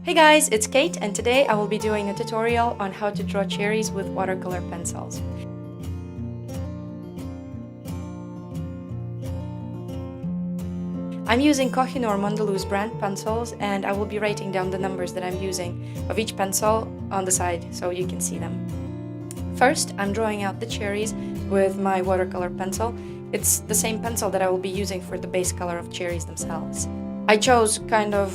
Hey guys, it's Kate, and today I will be doing a tutorial on how to draw cherries with watercolor pencils. I'm using Kohinoor Mondeluz brand pencils, and I will be writing down the numbers that I'm using of each pencil on the side so you can see them. First, I'm drawing out the cherries with my watercolor pencil. It's the same pencil that I will be using for the base color of cherries themselves. I chose kind of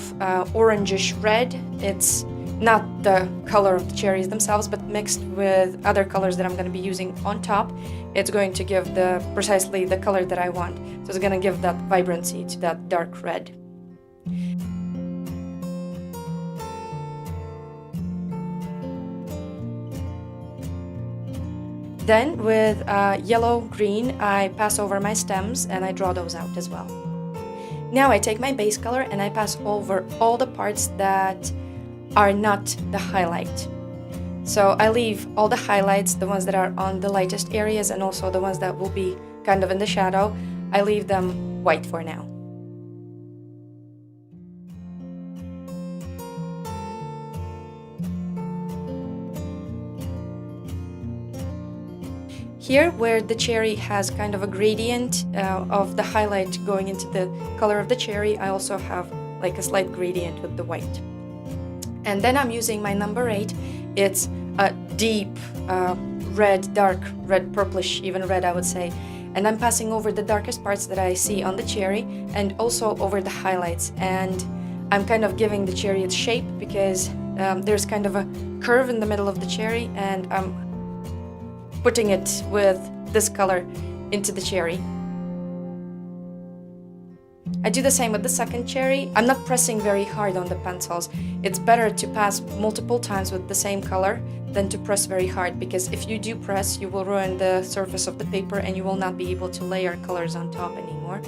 orangish red. It's not the color of the cherries themselves, but mixed with other colors that I'm going to be using on top. It's going to give precisely the color that I want. So it's going to give that vibrancy to that dark red. Then with yellow-green, I pass over my stems and I draw those out as well. Now I take my base color and I pass over all the parts that are not the highlight. So I leave all the highlights, the ones that are on the lightest areas and also the ones that will be kind of in the shadow, I leave them white for now. Here, where the cherry has kind of a gradient of the highlight going into the color of the cherry, I also have like a slight gradient with the white. And then I'm using my number 8. It's a deep red, dark red, purplish, even red I would say. And I'm passing over the darkest parts that I see on the cherry and also over the highlights. And I'm kind of giving the cherry its shape because there's kind of a curve in the middle of the cherry, and I'm putting it with this color into the cherry. I do the same with the second cherry. I'm not pressing very hard on the pencils. It's better to pass multiple times with the same color than to press very hard, because if you do press, you will ruin the surface of the paper and you will not be able to layer colors on top anymore.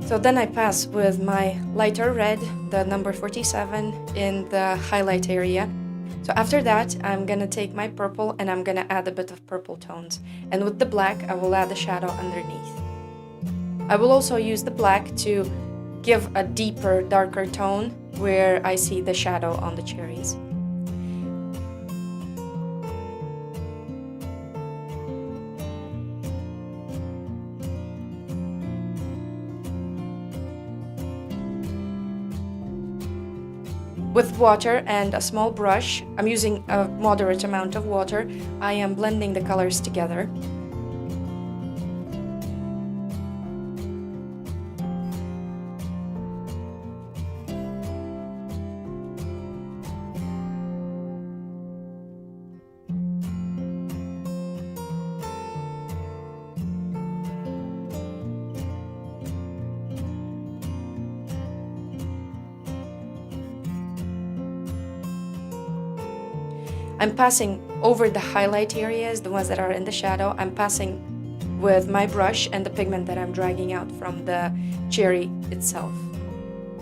So then I pass with my lighter red, the number 47, in the highlight area. So after that, I'm gonna take my purple and I'm gonna add a bit of purple tones. And with the black, I will add a shadow underneath. I will also use the black to give a deeper, darker tone where I see the shadow on the cherries. With water and a small brush, I'm using a moderate amount of water, I am blending the colors together. I'm passing over the highlight areas, the ones that are in the shadow. I'm passing with my brush and the pigment that I'm dragging out from the cherry itself.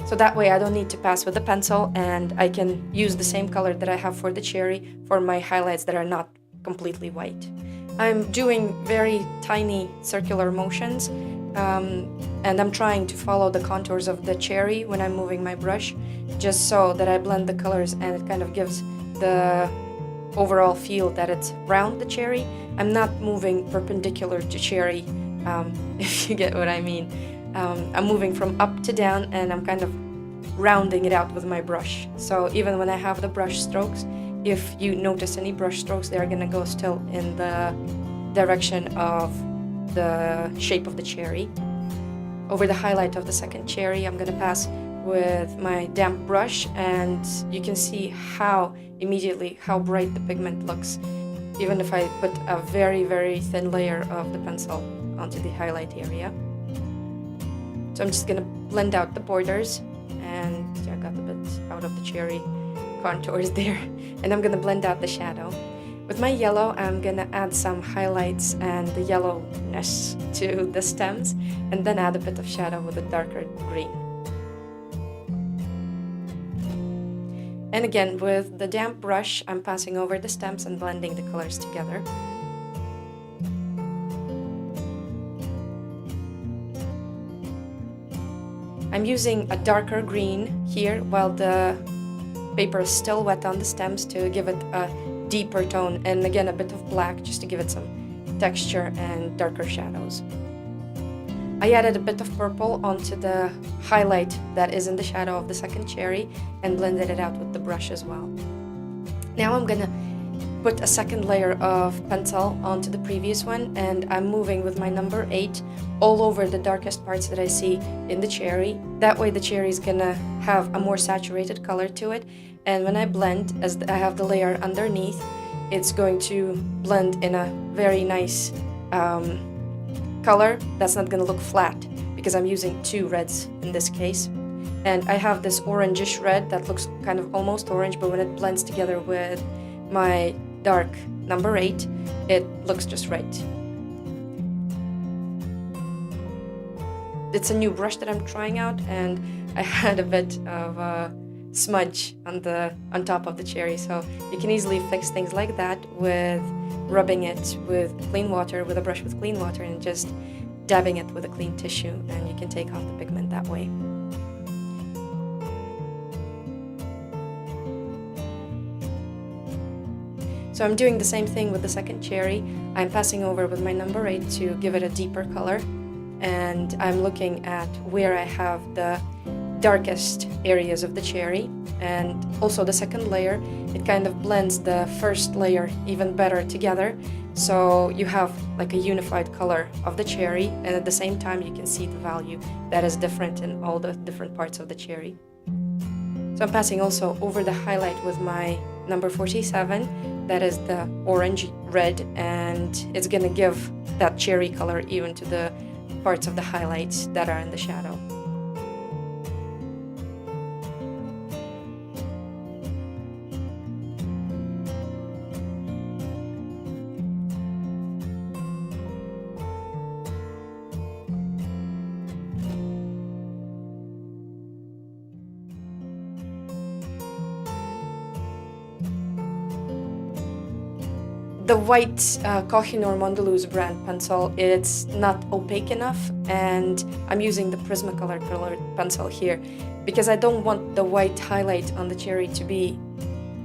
So that way I don't need to pass with the pencil and I can use the same color that I have for the cherry for my highlights that are not completely white. I'm doing very tiny circular motions and I'm trying to follow the contours of the cherry when I'm moving my brush, just so that I blend the colors and it kind of gives the overall feel that it's round the cherry. I'm not moving perpendicular to cherry, if you get what I mean. I'm moving from up to down and I'm kind of rounding it out with my brush. So even when I have the brush strokes, if you notice any brush strokes, they're gonna go still in the direction of the shape of the cherry. Over the highlight of the second cherry, I'm gonna pass with my damp brush, and you can see immediately how bright the pigment looks, even if I put a very, very thin layer of the pencil onto the highlight area. So I'm just gonna blend out the borders, and I got a bit out of the cherry contours there, and I'm gonna blend out the shadow. With my yellow, I'm gonna add some highlights and the yellowness to the stems, and then add a bit of shadow with a darker green. And again, with the damp brush, I'm passing over the stems and blending the colors together. I'm using a darker green here while the paper is still wet on the stems to give it a deeper tone, and again a bit of black just to give it some texture and darker shadows. I added a bit of purple onto the highlight that is in the shadow of the second cherry and blended it out with the brush as well. Now I'm gonna put a second layer of pencil onto the previous one, and I'm moving with my number 8 all over the darkest parts that I see in the cherry. That way the cherry is gonna have a more saturated color to it, and when I blend, as I have the layer underneath, it's going to blend in a very nice color that's not going to look flat, because I'm using 2 reds in this case. And I have this orangish red that looks kind of almost orange, but when it blends together with my dark number 8, it looks just right. It's a new brush that I'm trying out, and I had a bit of a smudge on top of the cherry, so you can easily fix things like that with rubbing it with clean water, with a brush with clean water, and just dabbing it with a clean tissue, and you can take off the pigment that way. So I'm doing the same thing with the second cherry. I'm passing over with my number 8 to give it a deeper color, and I'm looking at where I have the darkest areas of the cherry, and also the second layer, it kind of blends the first layer even better together, so you have like a unified color of the cherry, and at the same time you can see the value that is different in all the different parts of the cherry. So I'm passing also over the highlight with my number 47, that is the orange red, and it's gonna give that cherry color even to the parts of the highlights that are in the shadow. The white Kohinoor Mondeluz brand pencil, it's not opaque enough, and I'm using the Prismacolor colored pencil here because I don't want the white highlight on the cherry to be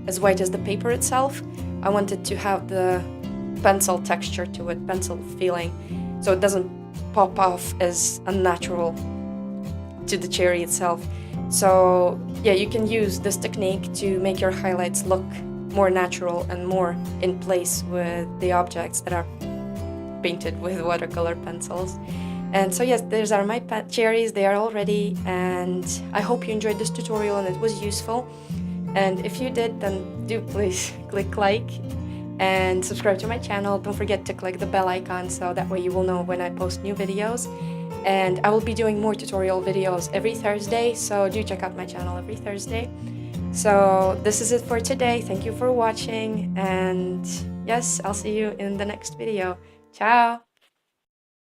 as white as the paper itself. I want it to have the pencil texture to it, pencil feeling, so it doesn't pop off as unnatural to the cherry itself. So yeah, you can use this technique to make your highlights look more natural and more in place with the objects that are painted with watercolor pencils. And so yes, these are my cherries. They are all ready, and I hope you enjoyed this tutorial and it was useful. And if you did, then do please click like and subscribe to my channel. Don't forget to click the bell icon so that way you will know when I post new videos. And I will be doing more tutorial videos every Thursday, so do check out my channel every Thursday. So this is it for today. Thank you for watching, and yes, I'll see you in the next video. Ciao!